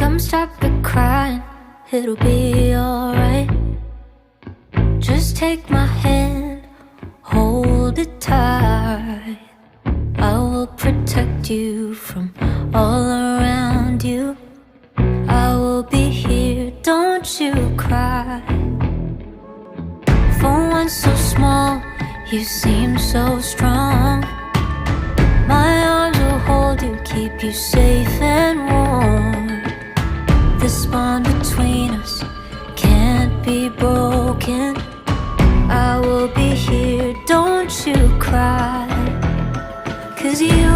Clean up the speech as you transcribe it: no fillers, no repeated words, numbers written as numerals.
Come stop it crying, it'll be alright. Just take my hand, hold it tight. I will protect you from all around you. I will be here, don't you cry. For one so small, you seem so strong. My arms will hold you, keep you safe and warm. This bond between us can't be broken. I will be here, don't you cry. 'Cause you